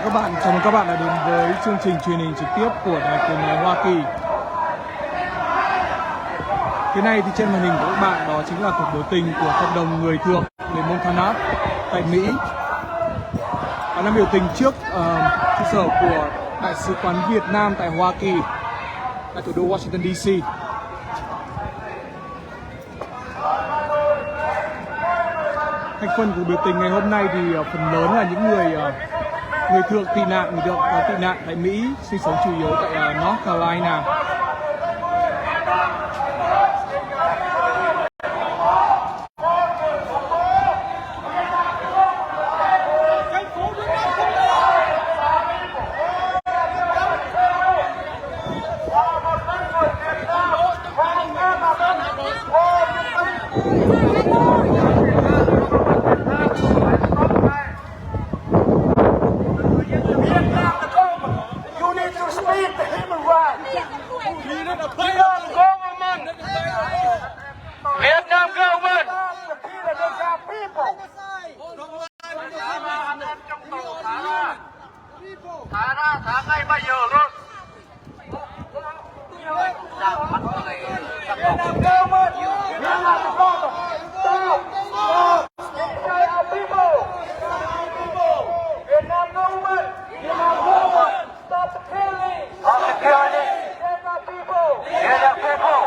các bạn, chào mừng các bạn đã đến với chương trình truyền hình trực tiếp của Đài Tiếng nói Hoa Kỳ. Cái này thì trên màn hình của các bạn đó chính là cuộc biểu tình của cộng đồng người thượng người Montana tại Mỹ. Họ đang biểu tình trước trụ sở của Đại sứ quán Việt Nam tại Hoa Kỳ, tại thủ đô Washington DC. Thành phần của biểu tình ngày hôm nay thì phần lớn là những người thượng tị nạn, người thượng tị nạn tại Mỹ, sinh sống chủ yếu tại North Carolina. Vietnam government. Thả ngay bây giờ luôn. Vietnam government. Vietnam government. Stop the killing. Stop the killing. Vietnam people. Vietnam people.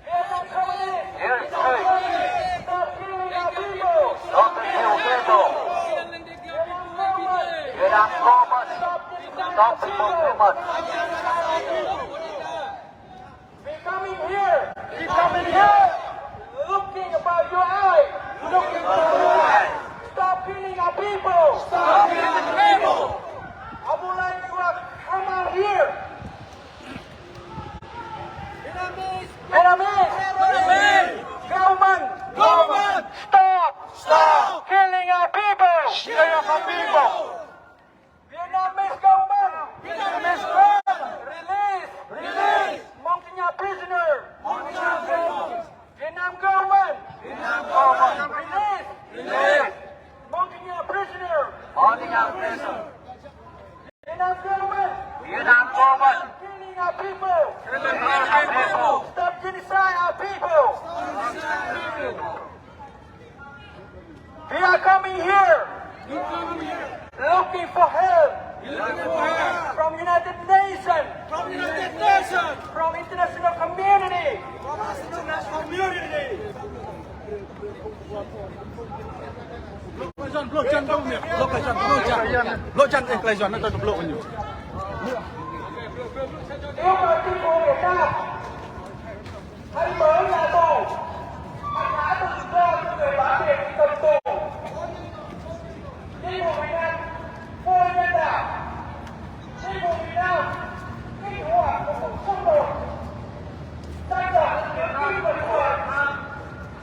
Vietnam communists. Stop killing our people. Stop the killing people. Vietnam government. Stop people movement. We coming here. We coming here. Looking about your eyes. Looking about your eyes. Stop killing our people. Stop killing the people. I would like to come out here. Vietnamese. Government. Stop killing our people. Killing our people. Vietnamese government. Release. Montignac prisoner. Vietnam government. Release. Montignac prisoner. Vietnam government. Killing our people. Stop genocide our people. We are coming here. Looking for help. From United Nations. From international community. Lộ chân cái giòn nó toàn lộ nhiều. Yêu cầu chính phủ Việt Nam hãy mở nhà tù, hãy thả tự do cho người bán tiền cầm tù. Chính phủ Việt Nam vô nhân đạo. Chính phủ Việt Nam kích hoạt một cuộc xung đột. Tất cả những niềm tin của người.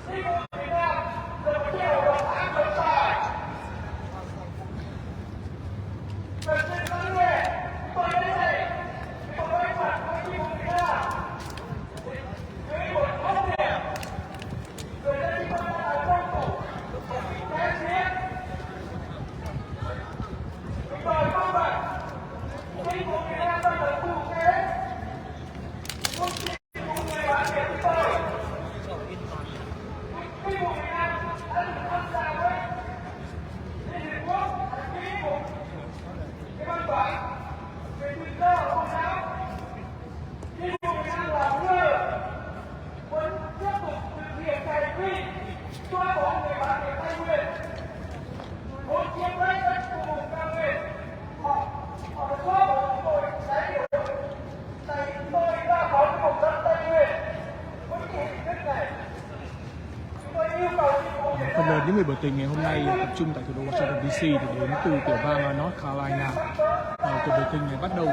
Chính phủ Việt Nam dần theo đồng án đồng tài. Cần xin lắng nghe, tôi đến đây. Phần lớn những người biểu tình ngày hôm nay tập trung tại thủ đô Washington DC thì đến từ tiểu bang North Carolina. Cuộc biểu tình này bắt đầu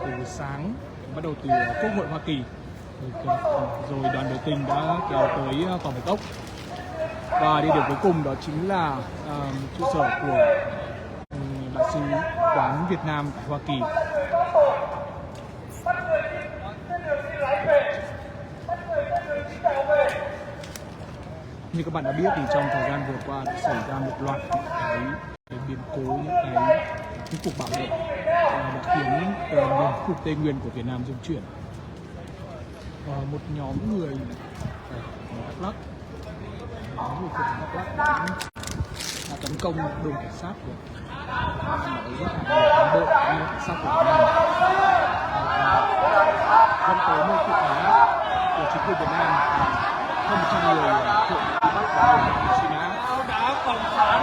từ sáng, bắt đầu từ Quốc hội Hoa Kỳ. Rồi đoàn biểu tình đã kéo tới Tòa Bạch Ốc. Và địa điểm cuối cùng đó chính là trụ sở của Đại sứ quán Việt Nam tại Hoa Kỳ. Như các bạn đã biết thì trong thời gian vừa qua đã xảy ra một loạt những cái cái biến cố, những cái cuộc bạo động đã khiến miền khu Tây Nguyên của Việt Nam rung chuyển. Một nhóm người ở Đắk Lắk, đã tấn công đồn cảnh sát của rất là nhiều cán bộ như cảnh sát của Việt Nam, dẫn tới một vụ án của chính quyền Việt Nam hơn 100 người bị bắt và bị truy nã. Đã cộng sản.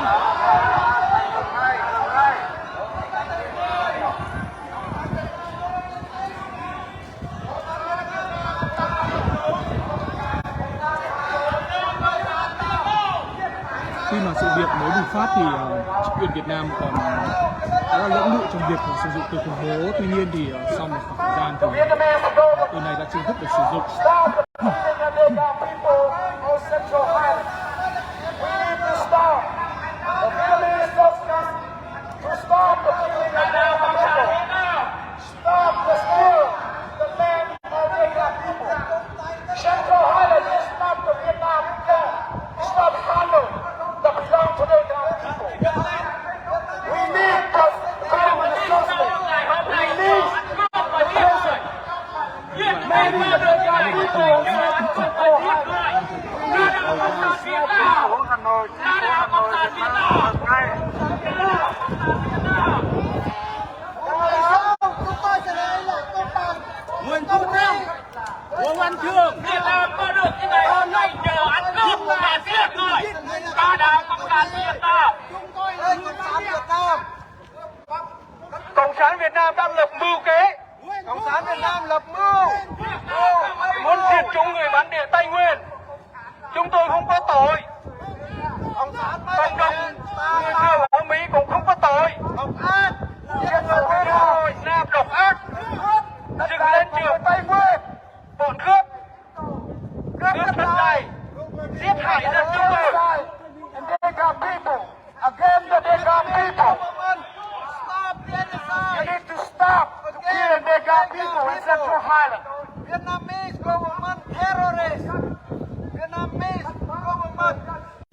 Khi mà sự việc mới bùng phát thì chính quyền Việt Nam còn khá là lẫn lự trong việc sử dụng từ khủng bố. Tuy nhiên thì sau một khoảng thời gian thì từ này đã chính thức được sử dụng. Nguyễn Văn Thương, Việt Nam có được cái ngày hôm nay nhờ ăn cướp và giết người. Ta đã cộng sản Việt Nam. Cộng sản Việt Nam đang lập mưu kế. Cộng sản Việt Nam lập mưu muốn diệt chủng người bản địa Tây Nguyên. Chúng tôi không có tội. Cộng đồng người Việt ở Mỹ cũng không có tội. Giết người Việt Nam độc ác. Dựng lên trường Tây Nguyên. Bọn cướp thật này giết hại dân chúng tôi. Again, the Dega people. You need to stop killing Dega people in Central Highland. Vietnamese government terrorists. Vietnamese government.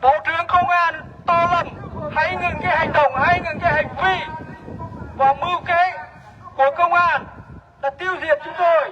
Bộ trưởng Công an Tô Lâm, hãy ngừng cái hành động, hãy ngừng cái hành vi và mưu kế của công an là tiêu diệt chúng tôi.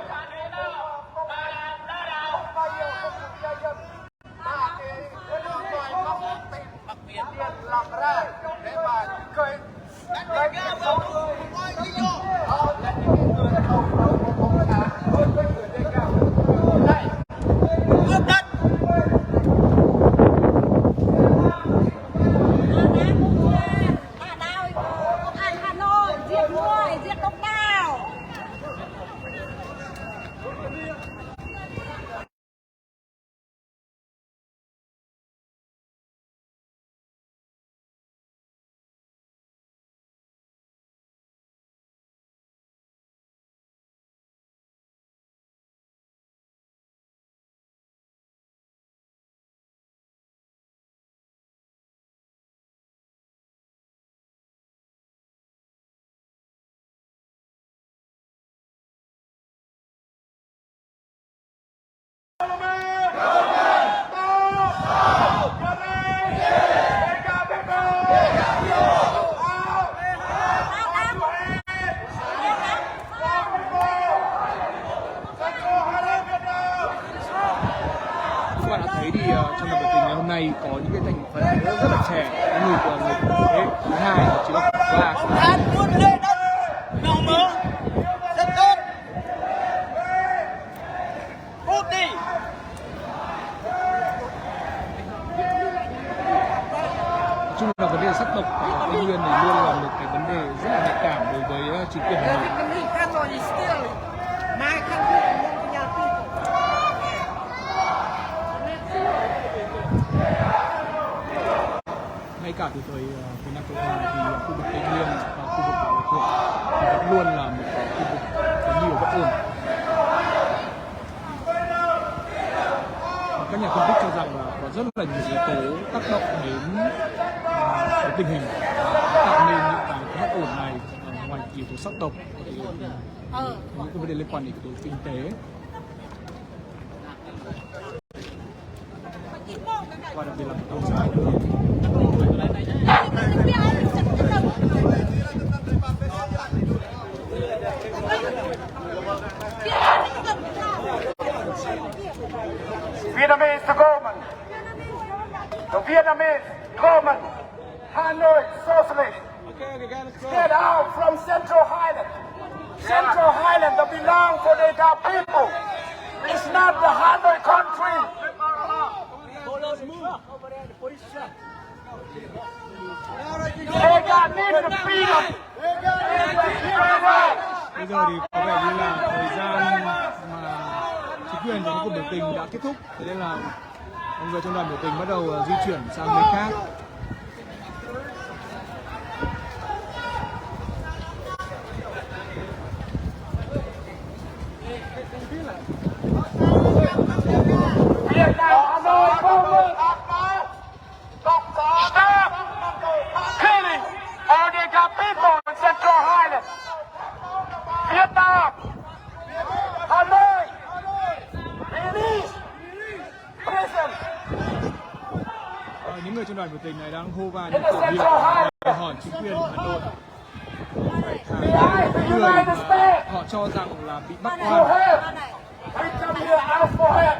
Các bạn đã thấy thì trong lần biểu tình ngày hôm nay có những cái thành phần rất là trẻ, người của người thế thứ hai là chỉ là ba. An luôn lên đất nào mở rất tốt. Cút đi. Nói chung là vấn đề sắc tộc ở Tây Nguyên thì luôn là một cái vấn đề rất là nhạy cảm đối với chính quyền Hà Nội. Ngay cả từ thời Việt Nam Cộng Hòa thì khu vực Tây Nguyên và khu vực Bảo Lộc Thuộc vẫn luôn là một cái khu vực có nhiều bất ổn. Các nhà phân tích cho rằng là có rất là nhiều yếu tố tác động đến cái tình hình tạo nên những cái bất ổn này, ngoài yếu tố sắc tộc thì những cái vấn đề liên quan đến yếu tố kinh tế và đặc biệt là một tổng sản. Vietnamese government, the Vietnamese government, Hanoi Socialist, get out from Central Highland. Central Highland that belong for the people. It's not the Hanoi country. They got need the freedom. Bây giờ thì có vẻ như là thời gian mà chính quyền cho những cuộc biểu tình đã kết thúc, thế nên là mọi người trong đoàn biểu tình bắt đầu di chuyển sang nơi khác. Vietnam, Hanoi, Congo, stop killing all the people in Central Highland. Vietnam, Hanoi, release prison. Những người trong đoàn biểu tình này đang hô vang những khẩu hiệu đòi hỏi chính quyền Hà Nội phải thả những người mà họ cho rằng là bị bắt For oan. help. We come here ask for help.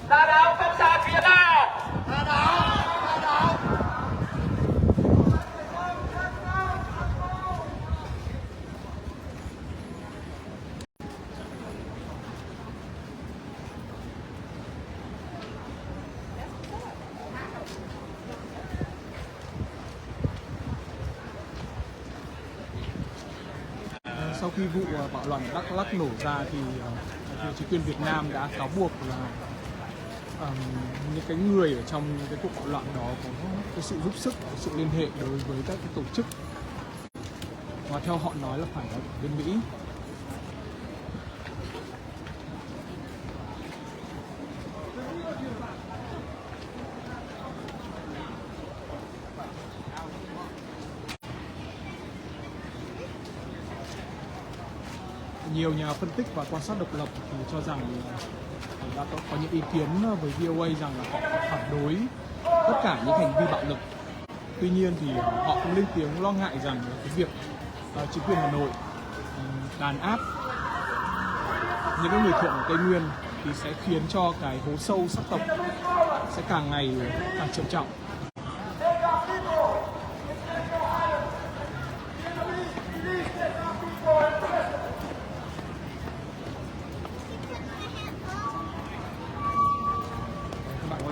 Ta đảo Cộng sản Việt Nam. Ta đảo. Sau khi vụ bạo loạn ở Đắk Lắk nổ ra thì chính quyền Việt Nam đã cáo buộc là những cái người ở trong cái cuộc bạo loạn đó có cái sự giúp sức, sự liên hệ đối với các cái tổ chức và theo họ nói là phải là bên Mỹ. Nhiều nhà phân tích và quan sát độc lập thì cho rằng đã có những ý kiến với VOA rằng là họ phản đối tất cả những hành vi bạo lực. Tuy nhiên thì họ cũng lên tiếng lo ngại rằng cái việc chính quyền Hà Nội đàn áp những cái người thượng ở Tây Nguyên thì sẽ khiến cho cái hố sâu sắc tộc sẽ càng ngày càng trầm trọng.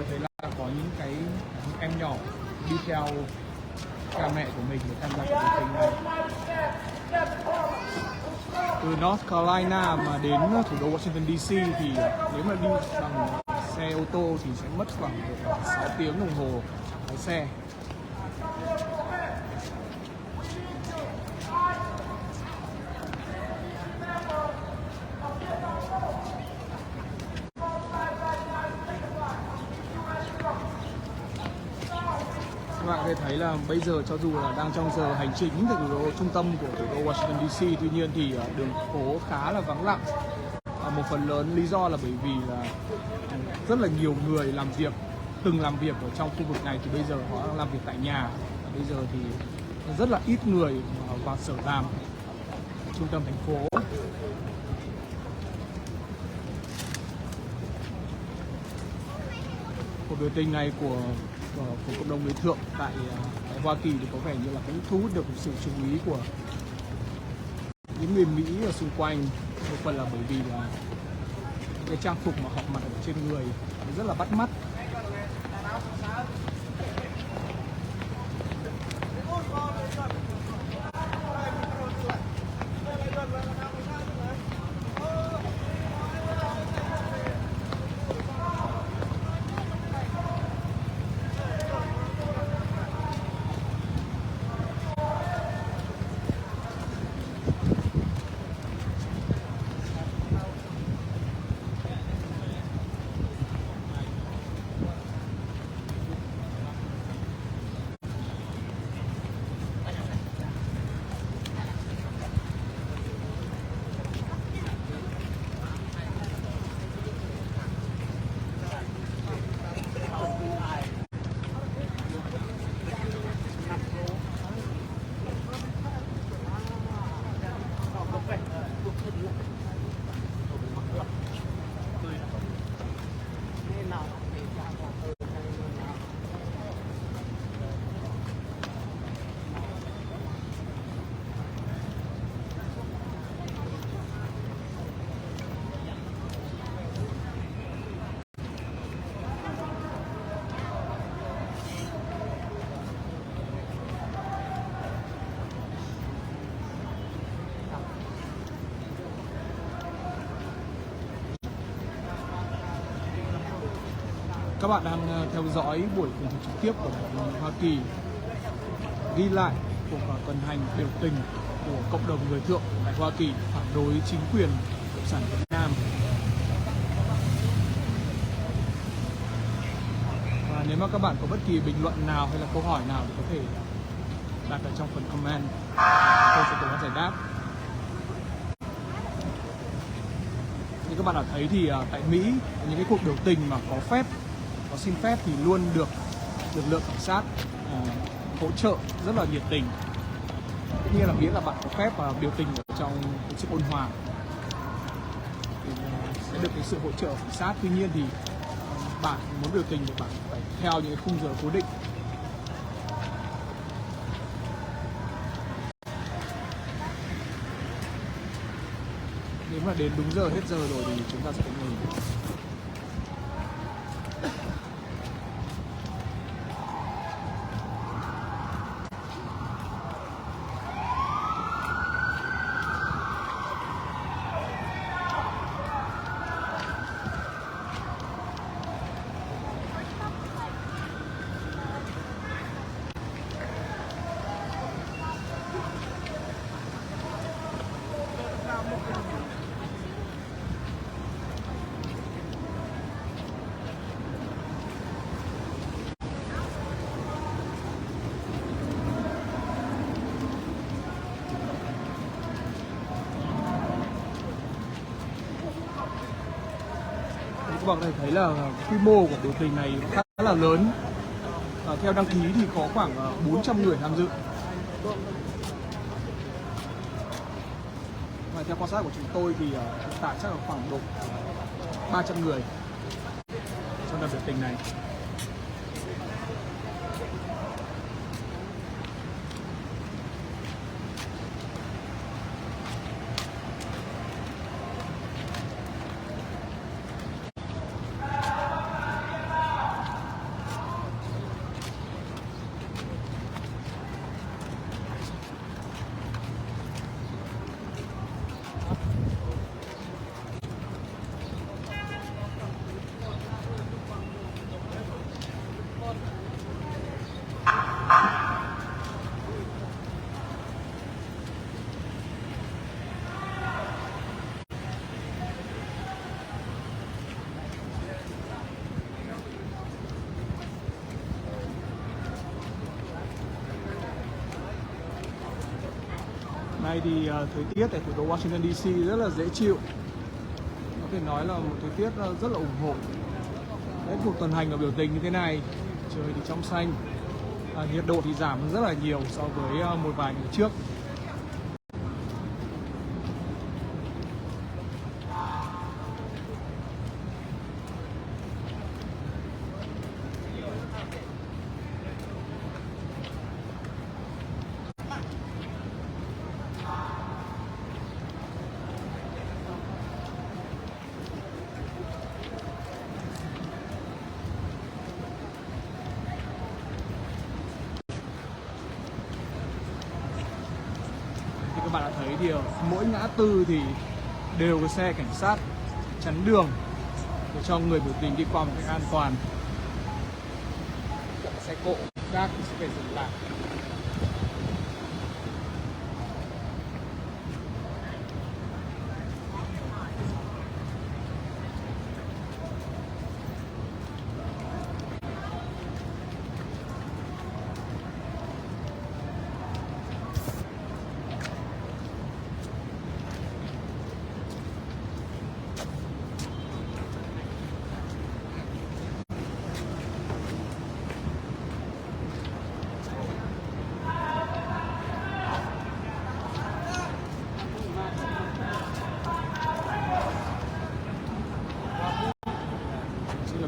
Thấy là có những cái em nhỏ đi theo cha mẹ của mình để tham gia cuộc biểu tình này. Từ North Carolina mà đến thủ đô Washington DC thì nếu mà đi bằng xe ô tô thì sẽ mất khoảng 6 tiếng đồng hồ lái xe. Các bạn có thể thấy là bây giờ cho dù là đang trong giờ hành chính tại thủ đô trung tâm của thủ đô Washington DC, tuy nhiên thì đường phố khá là vắng lặng. Một phần lớn lý do là bởi vì là rất là nhiều người làm việc, từng làm việc ở trong khu vực này thì bây giờ họ đang làm việc tại nhà. Và bây giờ thì rất là ít người vào sở làm ở trung tâm thành phố. Cuộc biểu tình này của cộng đồng người thượng tại Hoa Kỳ thì có vẻ như là cũng thu hút được sự chú ý của những người Mỹ ở xung quanh, một phần là bởi vì là cái trang phục mà họ mặc ở trên người rất là bắt mắt. Các bạn đang theo dõi buổi tường thuật trực tiếp của Đài Tiếng nói Hoa Kỳ ghi lại cuộc tuần hành biểu tình của cộng đồng người thượng tại Hoa Kỳ phản đối chính quyền cộng sản Việt Nam. Và nếu mà các bạn có bất kỳ bình luận nào hay là câu hỏi nào thì có thể đặt ở trong phần comment, tôi sẽ cố gắng giải đáp. Như các bạn đã thấy thì tại Mỹ những cái cuộc biểu tình mà có xin phép thì luôn được lực lượng cảnh sát hỗ trợ rất là nhiệt tình. Tất nhiên là miễn là bạn có phép biểu tình ở trong cái sự ôn hòa thì sẽ được cái sự hỗ trợ của cảnh sát. Tuy nhiên thì bạn muốn biểu tình thì bạn phải theo những cái khung giờ cố định. Nếu mà đến đúng giờ, hết giờ rồi thì chúng ta sẽ phải nghỉ. Các bạn có thể thấy là quy mô của biểu tình này khá là lớn. Theo đăng ký thì có khoảng 400 người tham dự. Và theo quan sát của chúng tôi thì hiện tại chắc là khoảng độ 300 người trong đợt biểu tình này. Nay thì thời tiết tại thủ đô Washington DC rất là dễ chịu. Có thể nói là một thời tiết rất là ủng hộ. Đến cuộc tuần hành và biểu tình như thế này, trời thì trong xanh, nhiệt độ thì giảm rất là nhiều so với một vài ngày trước. Các bạn đã thấy thì mỗi ngã tư thì đều có xe cảnh sát chắn đường để cho người biểu tình đi qua một cách an toàn. Xe cộ khác sẽ phải dừng lại.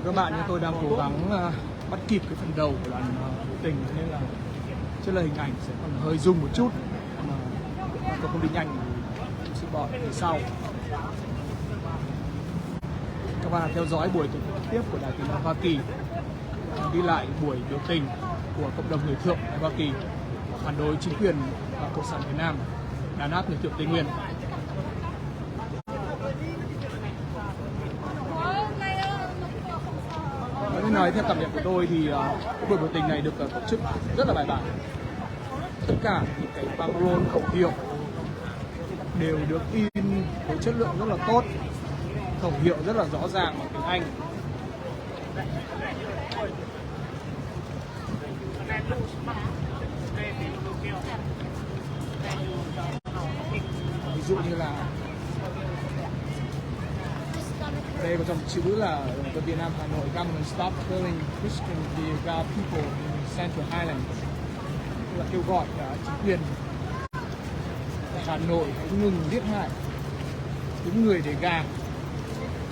Các bạn, như tôi đang cố gắng bắt kịp cái phần đầu của đoàn biểu tình nên là chắc là hình ảnh sẽ còn hơi rung một chút, mà tôi không đi nhanh thì sẽ bỏ phía sau. Các bạn theo dõi buổi tường thuật trực tiếp của Đài Tiếng nói Hoa Kỳ ghi lại buổi biểu tình của cộng đồng người thượng tại Hoa Kỳ phản đối chính quyền cộng sản Việt Nam đàn áp người thượng Tây Nguyên. Thế nói theo cảm nhận của tôi thì buổi biểu tình này được tổ chức rất là bài bản. Tất cả những cái băng-rôn khẩu hiệu đều được in với chất lượng rất là tốt, khẩu hiệu rất là rõ ràng bằng tiếng Anh. Ví dụ như là đây có dòng chữ là The Vietnam Hà Nội government stop killing Christian Degar people in Central Highlands, tức là kêu gọi chính quyền Hà Nội hãy ngừng giết hại những người Degar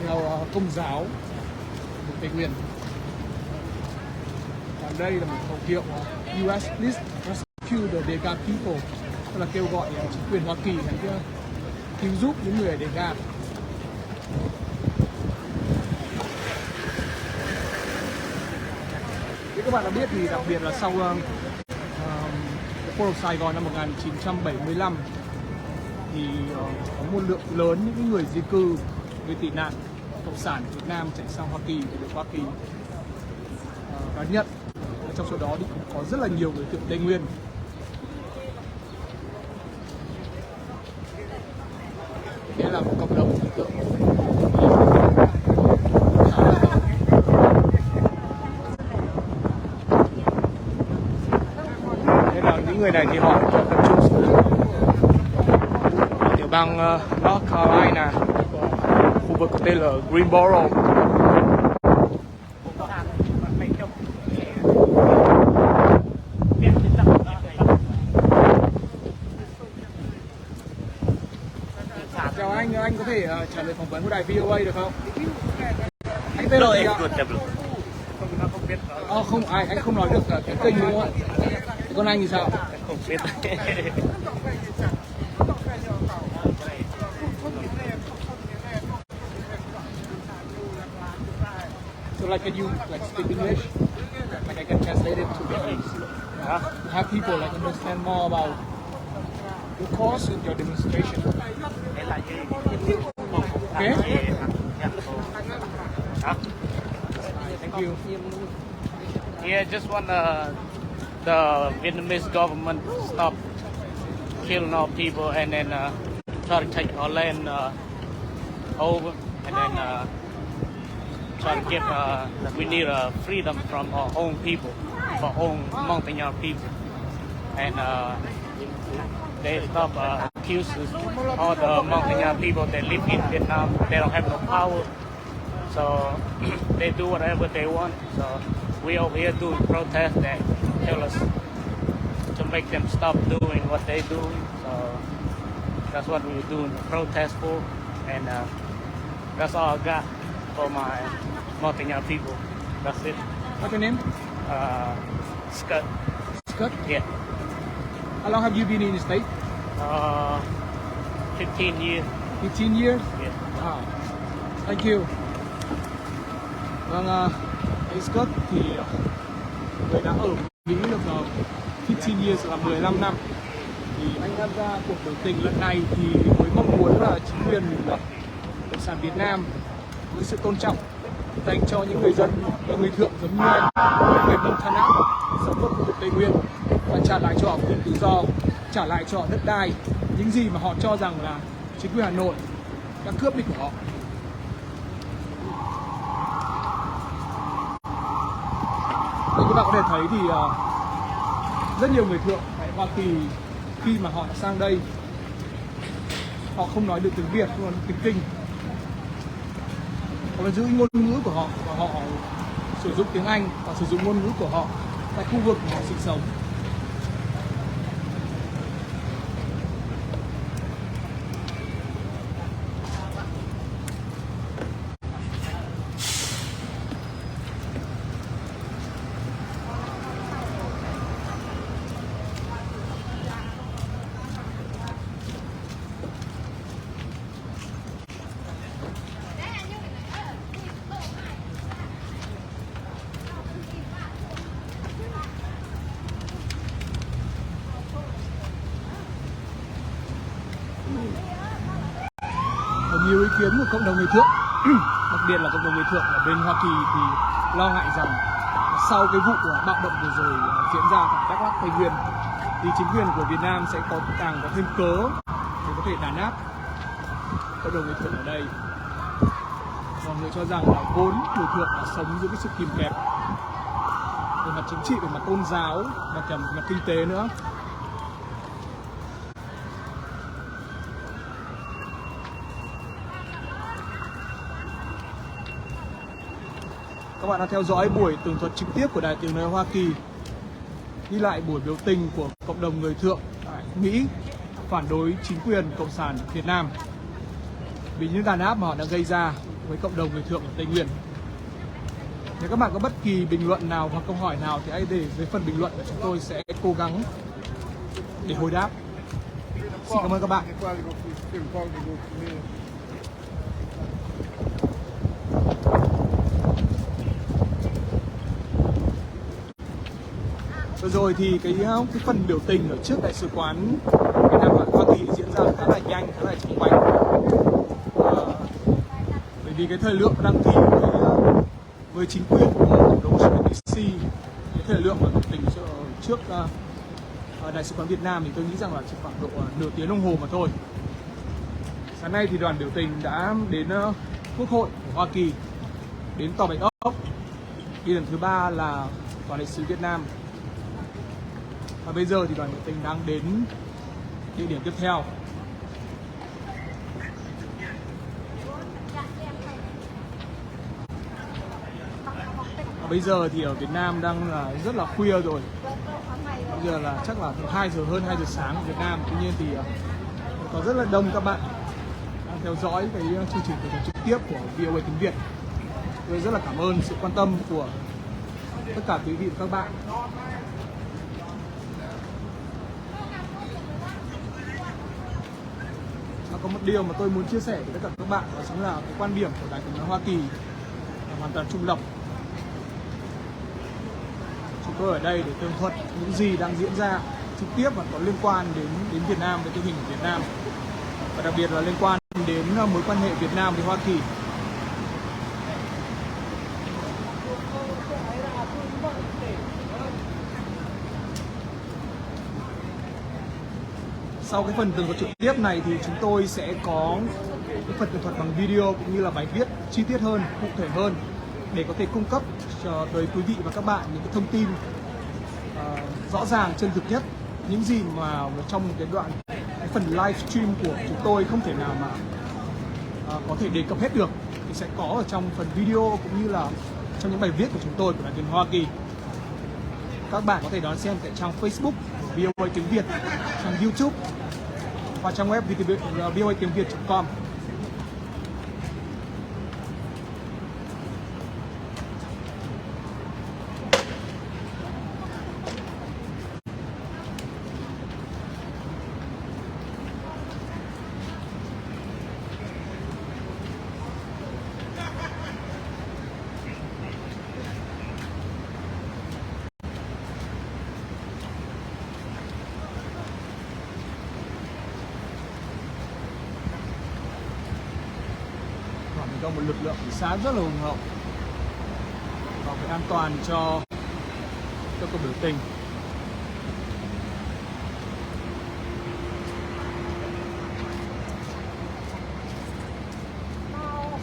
theo Công giáo của Tây Nguyên. Và đây là một khẩu hiệu US please rescue the Degar people, tức là kêu gọi chính quyền Hoa Kỳ hãy cứu giúp những người Degar. Các bạn đã biết thì đặc biệt là sau Forum Sài Gòn năm 1975 thì có một lượng lớn những người di cư, người tị nạn cộng sản Việt Nam chạy sang Hoa Kỳ để được Hoa Kỳ đón nhận. Trong số đó thì cũng có rất là nhiều đối tượng Tây Nguyên. Đây là một cộng đồng đối tượng. Những người này thì họ tập trung xuống tiểu bang North Carolina, khu vực có tên là Greensboro. Chào anh có thể trả lời phỏng vấn của đài VOA được không? Anh tên là gì ạ? Không, anh không nói được tiếng kênh đúng không ạ? Còn anh thì sao? Không biết. So like, can you like speak English? Like I can translate it to Vietnamese. Have people like understand more about your cause and your demonstration. Okay. Thank you. Yeah, just want the Vietnamese government stop killing our people and then try to take our land over and then try to give we need freedom from our own people, for own Montagnard people, and they stop accusing all the Montagnard people that live in Vietnam. They don't have no power, so they do whatever they want. So we over here doing protests that tell us to make them stop doing what they do. So that's what we're doing the protest for, and that's all I got for my Montagnard people. That's it. What's your name? Scott. Scott. Yeah. How long have you been in the state? 15 years. 15 years. Yeah. Wow. Thank you. Vâng, anh Scott thì người đã ở Mỹ được 15 years là 15 năm. Thì anh tham gia cuộc biểu tình lần này thì với mong muốn là chính quyền cộng sản Việt Nam với sự tôn trọng dành cho những người dân, những người thượng giống như anh, những người Montana sống ở khu vực Tây Nguyên, và trả lại cho họ quyền tự do, trả lại cho họ đất đai, những gì mà họ cho rằng là chính quyền Hà Nội đã cướp đi của họ. Như các bạn có thể thấy thì rất nhiều người thượng tại Hoa Kỳ khi mà họ sang đây, họ không nói được tiếng Việt, không nói được tiếng Kinh. Họ vẫn giữ ngôn ngữ của họ và họ sử dụng tiếng Anh và sử dụng ngôn ngữ của họ tại khu vực mà họ sinh sống. Nhiều ý kiến của cộng đồng người thượng đặc biệt là cộng đồng người thượng ở bên Hoa Kỳ thì lo ngại rằng sau cái vụ bạo động vừa rồi diễn ra tại Đắk Lắk, Tây Nguyên thì chính quyền của Việt Nam sẽ càng có thêm cớ để có thể đàn áp cộng đồng người thượng ở đây. Mọi người cho rằng là vốn người thượng là sống dưới cái sự kìm kẹp về mặt chính trị, về mặt tôn giáo và cả mặt kinh tế nữa. Các bạn đang theo dõi buổi tường thuật trực tiếp của Đài Tiếng Nói Hoa Kỳ, ghi lại buổi biểu tình của cộng đồng người thượng tại Mỹ phản đối chính quyền Cộng sản Việt Nam vì những đàn áp mà họ đã gây ra với cộng đồng người thượng ở Tây Nguyên. Nếu các bạn có bất kỳ bình luận nào hoặc câu hỏi nào thì hãy để dưới phần bình luận và chúng tôi sẽ cố gắng để hồi đáp. Xin cảm ơn các bạn. Vừa rồi thì cái phần biểu tình ở trước đại sứ quán Việt Nam ở Hoa Kỳ diễn ra khá là nhanh, khá là chóng vánh. Bởi vì cái thời lượng đăng ký với chính quyền của tổng thống Washington DC, cái thời lượng mà biểu tình trước đại sứ quán Việt Nam thì tôi nghĩ rằng là chỉ khoảng độ nửa tiếng đồng hồ mà thôi. Sáng nay thì đoàn biểu tình đã đến Quốc hội của Hoa Kỳ, đến Tòa Bạch Ốc, đi lần thứ 3 là Tòa đại sứ Việt Nam. Và bây giờ thì đoàn biểu tình đang đến địa điểm tiếp theo. Và bây giờ thì ở Việt Nam đang là rất là khuya rồi. Bây giờ là chắc là 2 giờ, hơn 2 giờ sáng ở Việt Nam. Tuy nhiên thì có rất là đông các bạn đang theo dõi cái chương trình trực tiếp của VOA tiếng Việt. Tôi rất là cảm ơn sự quan tâm của tất cả quý vị và các bạn. Có một điều mà tôi muốn chia sẻ với tất cả các bạn, đó chính là cái quan điểm của Đài Tiếng Nói Hoa Kỳ là hoàn toàn trung lập. Chúng tôi ở đây để tường thuật những gì đang diễn ra trực tiếp và có liên quan đến Việt Nam, với tình hình của Việt Nam, và đặc biệt là liên quan đến mối quan hệ Việt Nam với Hoa Kỳ. Sau cái phần tường thuật trực tiếp này thì chúng tôi sẽ có cái phần tường thuật bằng video cũng như là bài viết chi tiết hơn, cụ thể hơn để có thể cung cấp cho tới quý vị và các bạn những cái thông tin rõ ràng, chân thực nhất, những gì mà trong cái đoạn cái phần livestream của chúng tôi không thể nào mà có thể đề cập hết được thì sẽ có ở trong phần video cũng như là trong những bài viết của chúng tôi của Đài Tiếng Nói Hoa Kỳ. Các bạn có thể đón xem tại trang Facebook VOA Tiếng Việt, trang YouTube và trang web voatiengviet.com. Có một lực lượng cảnh sát rất là hùng hậu bảo vệ an toàn cho cuộc biểu tình.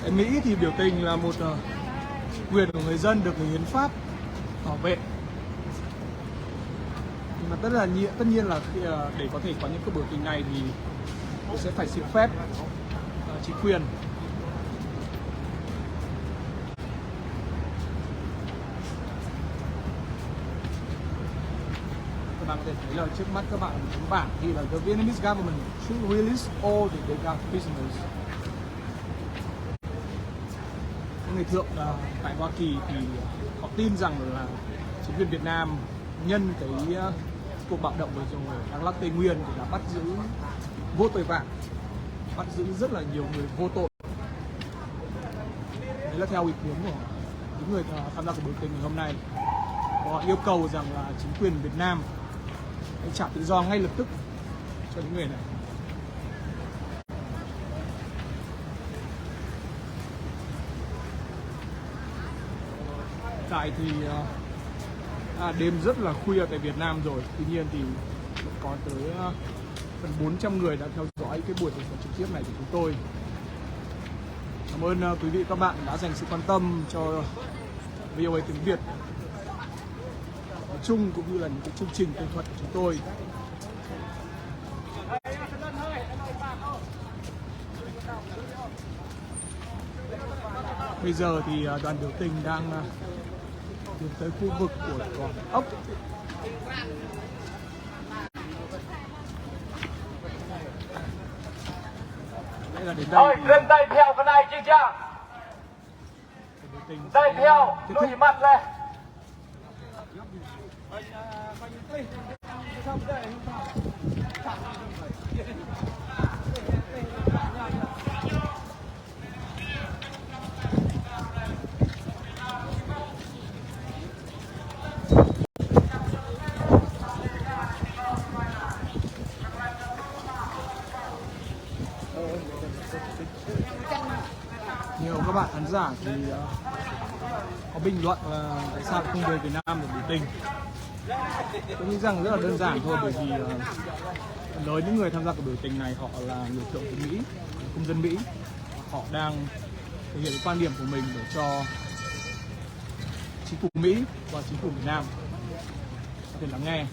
Tại Mỹ thì biểu tình là một quyền của người dân được người hiến pháp bảo vệ. Nhưng mà tất nhiên là để có thể có những cuộc biểu tình này thì tôi sẽ phải xin phép chính quyền. Các bạn có thể thấy là trước mắt các bạn tấm bảng ghi là the Vietnamese government should release all the Degan prisoners. Người thượng tại Hoa Kỳ thì họ tin rằng là chính quyền Việt Nam nhân cái cuộc bạo động vừa rồi ở Đắk Lắk, Tây Nguyên thì đã bắt giữ vô tội vạ, bắt giữ rất là nhiều người vô tội. Đấy là theo ý kiến của những người tham gia cuộc biểu tình ngày hôm nay. Họ yêu cầu rằng là chính quyền Việt Nam hãy trả tự do ngay lập tức cho những người này. tại thì đêm rất là khuya tại Việt Nam rồi. Tuy nhiên thì có tới gần 400 người đã theo dõi cái buổi phỏng vấn trực tiếp này của chúng tôi. Cảm ơn quý vị các bạn đã dành sự quan tâm cho VOA tiếng Việt nói chung, cũng như là những cái chương trình tường thuật của chúng tôi. Bây giờ thì đoàn biểu tình đang tiến tới khu vực của Gò Ốc. Đây là đến đây. Ôi, lên đây theo cái này chứ chưa? Đây theo, lùi mặt lên. Nhiều các bạn khán giả thì có bình luận là tại sao không về Việt Nam để biểu tình. Tôi nghĩ rằng rất là đơn giản thôi, bởi vì phần lớn những người tham gia cuộc biểu tình này họ là người thượng của Mỹ, công dân Mỹ. Họ đang thể hiện quan điểm của mình để cho chính phủ Mỹ và chính phủ Việt Nam có thể lắng nghe.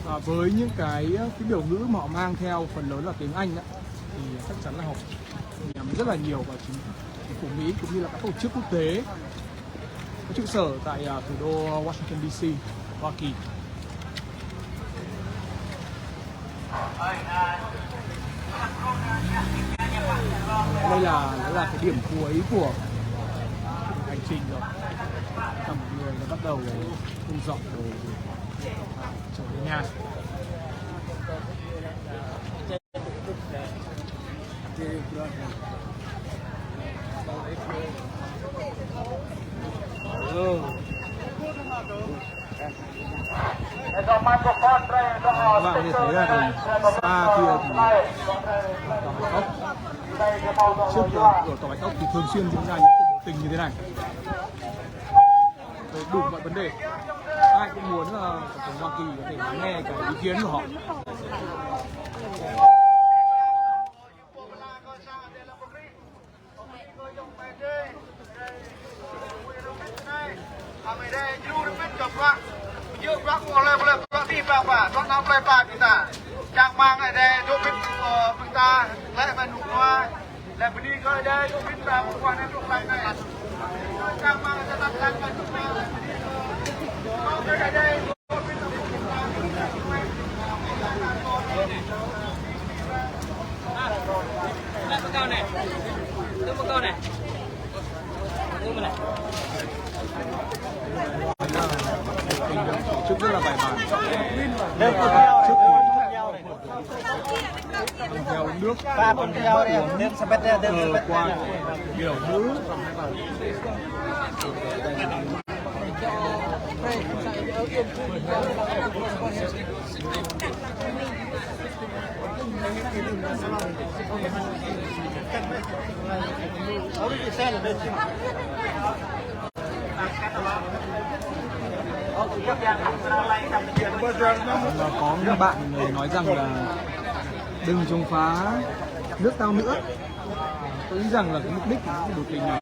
Và với những cái biểu ngữ mà họ mang theo phần lớn là tiếng Anh đó, thì chắc chắn là họ nhắm rất là nhiều vào chính phủ Mỹ cũng như là các tổ chức quốc tế có trụ sở tại thủ đô Washington DC, Hoa Kỳ. Đây là cái điểm cuối của hành trình rồi. Tất cả mọi người đã bắt đầu thu dọn đồ trở về nhà. Cho microphone đây, Các bạn có thể thấy là xa kia thì tòa Bạch Ốc, trước cửa tòa Bạch Ốc thì thường xuyên diễn ra những cuộc biểu tình như thế này. Về đủ mọi vấn đề, ai cũng muốn là Tổng thống Hoa Kỳ có thể lắng nghe cái ý kiến của họ. Chẳng mang lại đây cho biết chúng ta lại mà nụ hoa lại đi coi đây cho biết là một quan em trong này chẳng mang cho ta đang cần chúng ta lại đây một câu này một câu này Trước rất là bài bản. Theo nước qua biểu ngữ. Có những bạn nói rằng là đừng chống phá nước tao nữa. Tôi nghĩ rằng là cái mục đích của những biểu tình này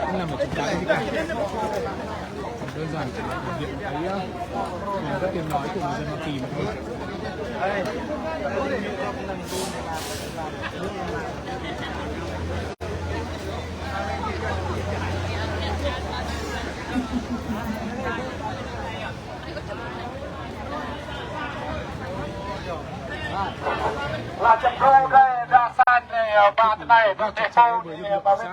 không nằm ở chống phá gì cả. Đơn giản chỉ là thể hiện cái tiếng nói của người dân Hoa Kỳ mà thôi. là chậm thu đây đã san này và thế này để sau thì bà bên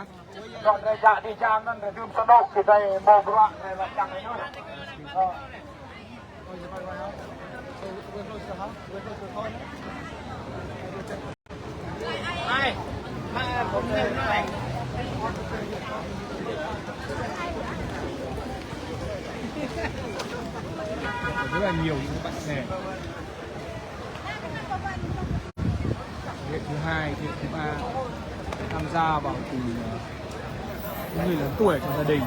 chọn đây dạ đi trang nên để đương sân độc thì đây màu loạn này là chẳng ấy nữa. Này, mà không nên này. Rất là nhiều những bạn trẻ. Thế hệ thứ hai, thế hệ thứ ba tham gia vào từ những người lớn tuổi trong gia đình.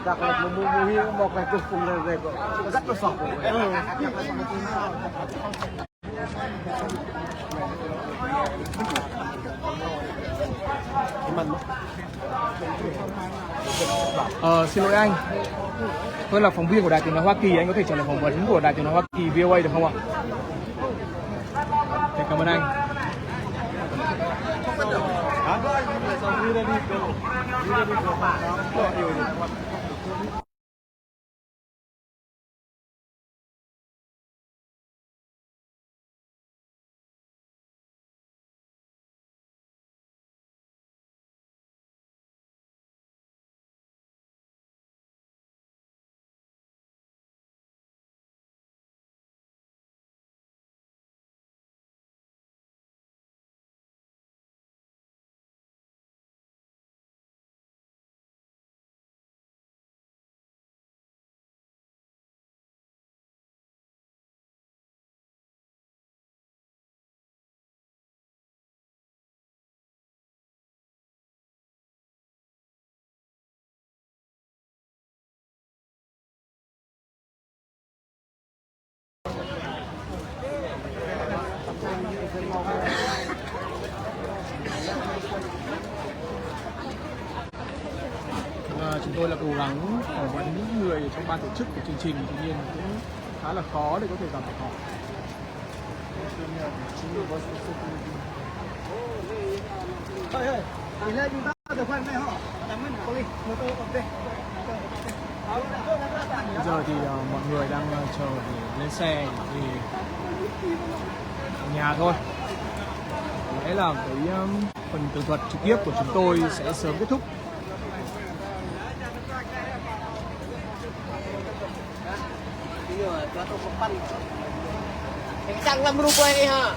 Đặc là mùi một cái cực cùng về rất là sọc. Xin lỗi anh, tôi là phóng viên của Đài Tiếng Nói Hoa Kỳ, anh có thể trả lời phỏng vấn của Đài Tiếng Nói Hoa Kỳ VOA được không ạ? Cảm ơn anh. Chúng tôi là cố gắng phỏng vấn những người trong ban tổ chức của chương trình, tuy nhiên cũng khá là khó để có thể gặp được họ. Bây giờ thì mọi người đang chờ để lên xe để về nhà thôi. Có lẽ là cái phần tường thuật trực tiếp của chúng tôi sẽ sớm kết thúc. Jangan merubah ini ha.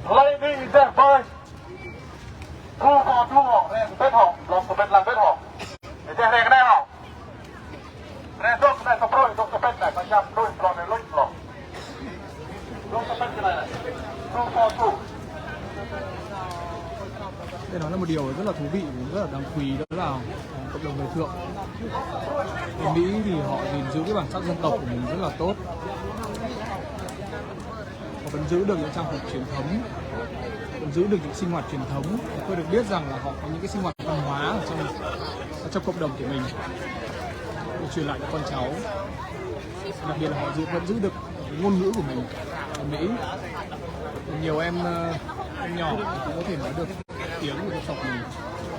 Ladies and boys, thu họ lên bếp họ, lòng của bên làm bếp họ. Để xem cái này họ. Này dốc này sập rồi, dốc bếp này, phải chăm đôi lòng này lôi lòng. Dốc bếp cái này này. Thu. Đây nó là một điều rất là thú vị, rất là đáng quý, đó là cộng đồng người thượng. Ở Mỹ thì họ gìn giữ cái bản sắc dân tộc của mình rất là tốt. Họ vẫn giữ được những trang phục truyền thống, vẫn giữ được những sinh hoạt truyền thống. Tôi được biết rằng là họ có những cái sinh hoạt văn hóa ở trong cộng đồng của mình để truyền lại cho con cháu. Đặc biệt là họ vẫn giữ được cái ngôn ngữ của mình ở Mỹ. Nhiều em nhỏ thì cũng có thể nói được tiếng của dân tộc mình.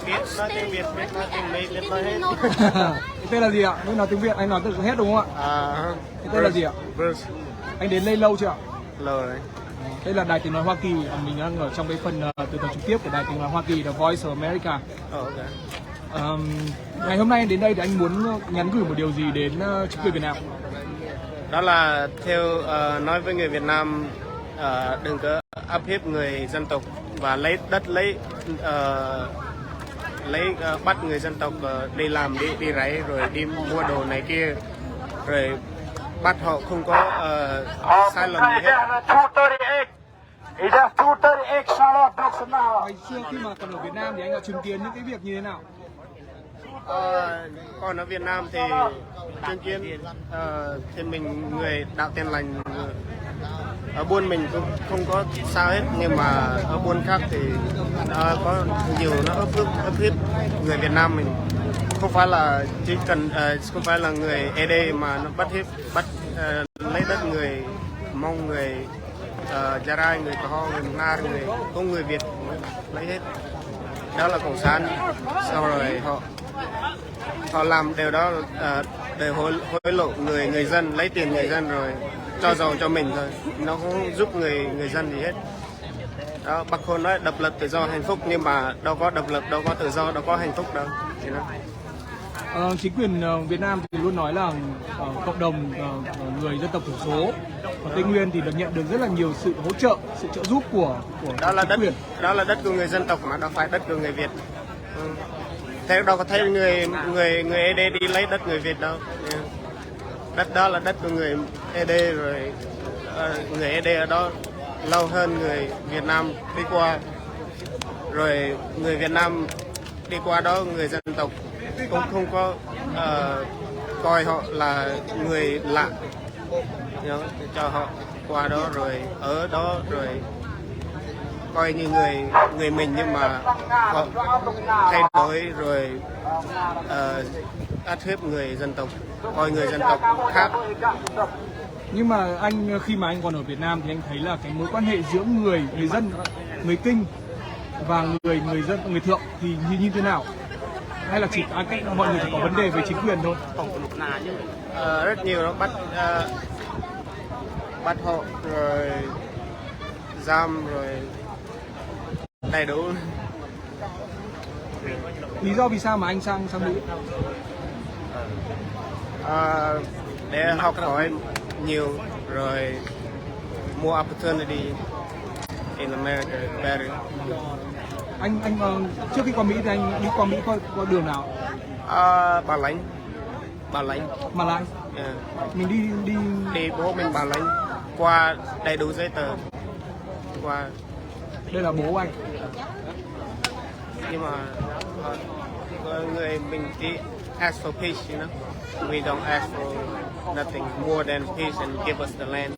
Biết nói tiếng Việt, biết nói tiếng Mỹ, biết nói hết. Cái tên là gì ạ? Anh nói tiếng Việt, anh nói được hết đúng không ạ? Cái tên là gì ạ? Bruce. Anh đến đây lâu chưa ạ? Lâu rồi. Đây là Đài Tiếng Nói Hoa Kỳ, mình đang ở trong cái phần tường thuật trực tiếp của Đài Tiếng Nói Hoa Kỳ, The Voice of America. Ngày hôm nay anh đến đây thì anh muốn nhắn gửi một điều gì đến chính quyền Việt Nam? Đó là nói với người Việt Nam đừng có áp hiếp người dân tộc và lấy đất bắt người dân tộc đi làm đi rẫy rồi đi mua đồ này kia rồi bắt họ không có sai lầm gì hết. It has 238 Charlotte Boxing now. Ngày xưa khi mà còn ở Việt Nam thì anh đã chứng kiến những cái việc như thế nào? Còn ở Việt Nam thì chứng kiến thì mình người đạo Tin Lành ở buôn mình cũng không có sao hết, nhưng mà ở buôn khác thì có nhiều nó ức hiếp người Việt Nam mình. Không phải là chỉ cần không phải là người ED mà nó bắt lấy đất người Mông, người Gia Rai, người Cờ Ho, người Nga, người Việt lấy hết. Đó là cộng sản. Sau rồi họ làm điều đó để hối lộ người dân, lấy tiền người dân rồi cho giàu cho mình thôi. Nó không giúp người dân gì hết. Đó, Bác Hồ nói độc lập tự do hạnh phúc, nhưng mà đâu có độc lập, đâu có tự do, đâu có hạnh phúc đâu. Chính quyền Việt Nam thì luôn nói là cộng đồng người dân tộc thiểu số ở Tây Nguyên thì được nhận được rất là nhiều sự hỗ trợ, sự trợ giúp của đó là chính đất quyền. Đó là đất của người dân tộc mà đâu phải đất của người Việt. Thế đâu có thấy người ED đi lấy đất người Việt đâu. Đất đó là đất của người ED rồi, người ED ở đó lâu hơn người Việt Nam đi qua, rồi người Việt Nam đi qua đó người dân tộc cũng không có coi họ là người lạ, cho họ qua đó rồi ở đó rồi coi như người mình, nhưng mà họ thay đổi rồi áp hiếp người dân tộc, coi người dân tộc khác. Nhưng mà khi mà anh còn ở Việt Nam thì anh thấy là cái mối quan hệ giữa người dân, người Kinh và người Thượng thì như thế nào? Hay là chỉ mọi người chỉ có vấn đề về chính quyền thôi? Rất nhiều nó bắt họ rồi giam rồi đầy đủ. Lý do vì sao mà anh sang Mỹ? Để học hỏi nhiều rồi more opportunity in America better. Anh trước khi qua Mỹ thì anh đi qua Mỹ qua đường nào? Bảo Lãnh. Mà lại mình đi bố mình Bảo Lãnh, qua đầy đủ giấy tờ qua. Đây là bố anh. Nhưng mà người mình chỉ ask for peace, you know. We don't ask for nothing more than peace and give us the land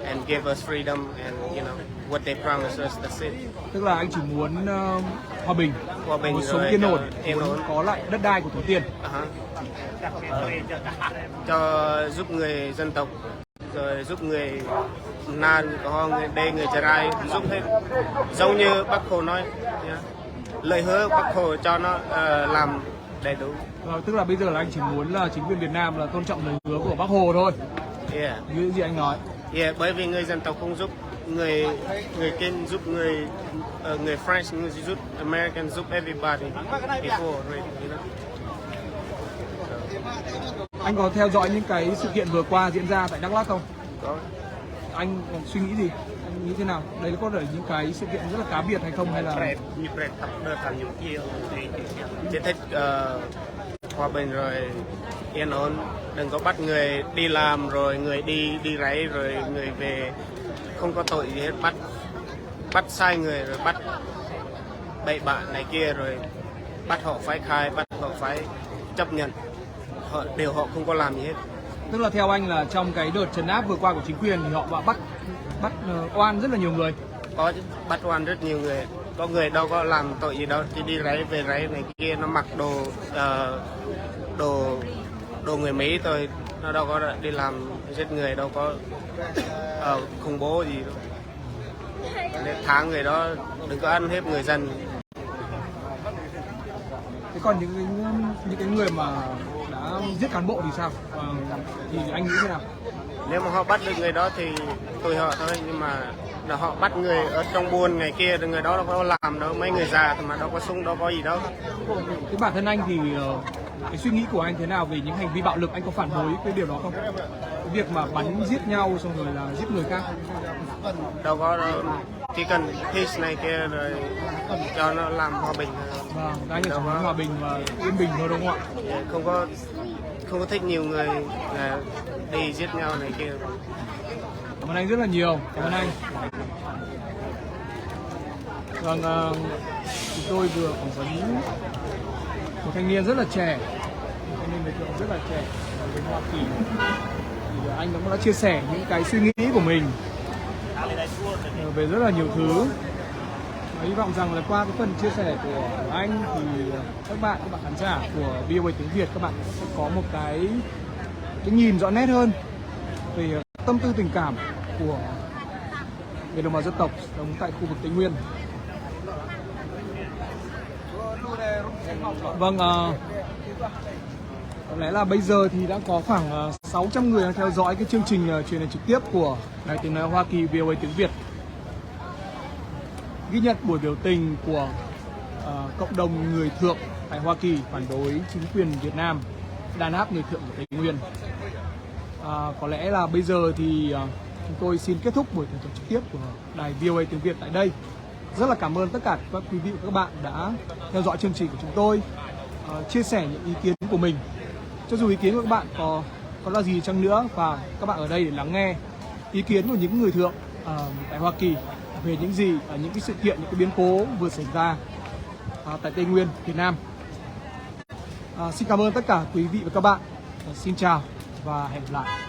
and give us freedom and you know what they promise us. That's it. Tức là anh chỉ muốn hòa bình một sống yên ổn, muốn có lại đất đai của tổ tiên. Cho giúp người dân tộc, rồi giúp người Nan, có người Đê, người Chà Rai, giúp hết. Giống như Bác Hồ nói, lời hứa Bác Hồ cho nó làm đầy đủ. Tức là bây giờ là anh chỉ muốn là chính quyền Việt Nam là tôn trọng lời hứa của Bác Hồ thôi. Như gì anh nói. Bởi vì người dân tộc không giúp người Kinh, giúp người French, người giúp American, giúp everybody before, right, you know? Anh có theo dõi những cái sự kiện vừa qua diễn ra tại Đắk Lắk không? Có. Anh suy nghĩ gì? Anh nghĩ thế nào? Đấy có phải những cái sự kiện rất là cá biệt hay không, hay là chỉ thích hòa bình rồi yên ổn, đừng có bắt người đi làm rồi người đi rẫy rồi người về không có tội gì hết, bắt sai người rồi bắt bậy bạ này kia rồi bắt họ phải khai, bắt họ phải chấp nhận điều họ không có làm gì hết. Tức là theo anh là trong cái đợt trấn áp vừa qua của chính quyền thì họ đã bắt oan rất là nhiều người. Có chứ, bắt oan rất nhiều người. Có người đâu có làm tội gì đâu, chỉ đi rẫy về rẫy này kia, nó mặc đồ người Mỹ thôi, nó đâu có đi làm giết người, đâu có khủng bố gì đâu. Để thả người đó, đừng có ăn hiếp người dân. Thế còn những cái người mà đã giết cán bộ thì sao? Thì anh nghĩ thế nào? Nếu mà họ bắt được người đó thì tùy họ thôi, nhưng mà là họ bắt người ở trong buôn ngày kia, người đó đâu có làm đâu, mấy người già mà đâu có súng, đâu có gì đâu. Cái bản thân anh thì cái suy nghĩ của anh thế nào về những hành vi bạo lực? Anh có phản đối cái điều đó không? Cái việc mà bắn giết nhau xong rồi là giết người khác. Đâu có đâu. Chỉ cần peace này kia rồi cho nó làm hòa bình. Vâng, anh chỉ muốn hòa bình và yên bình thôi đúng không ạ? Không có thích nhiều người là đi giết nhau này kia. Cảm ơn anh rất là nhiều. Cảm ơn anh. Vâng, chúng tôi vừa phỏng vấn một thanh niên rất là trẻ, một thanh niên đối tượng rất là trẻ ở bên Hoa Kỳ. Thì anh cũng đã chia sẻ những cái suy nghĩ của mình về rất là nhiều thứ. Và hy vọng rằng là qua cái phần chia sẻ của anh thì các bạn khán giả của VOA tiếng Việt, các bạn sẽ có một cái nhìn rõ nét hơn về tâm tư tình cảm của người đồng bào dân tộc sống tại khu vực Tây Nguyên. Vâng, có lẽ là bây giờ thì đã có khoảng 600 người đang theo dõi cái chương trình truyền hình trực tiếp của Đài Tiếng nói Hoa Kỳ VOA tiếng Việt. Ghi nhận buổi biểu tình của cộng đồng người Thượng tại Hoa Kỳ phản đối chính quyền Việt Nam đàn áp người Thượng của Tây Nguyên. Có lẽ là bây giờ thì chúng tôi xin kết thúc buổi tường thuật trực tiếp của Đài VOA tiếng Việt tại đây. Rất là cảm ơn tất cả các quý vị và các bạn đã theo dõi chương trình của chúng tôi, chia sẻ những ý kiến của mình. Cho dù ý kiến của các bạn có là gì chăng nữa, và các bạn ở đây để lắng nghe ý kiến của những người Thượng tại Hoa Kỳ về những gì, những cái sự kiện, những cái biến cố vừa xảy ra tại Tây Nguyên, Việt Nam. Xin cảm ơn tất cả quý vị và các bạn. Xin chào và hẹn gặp lại.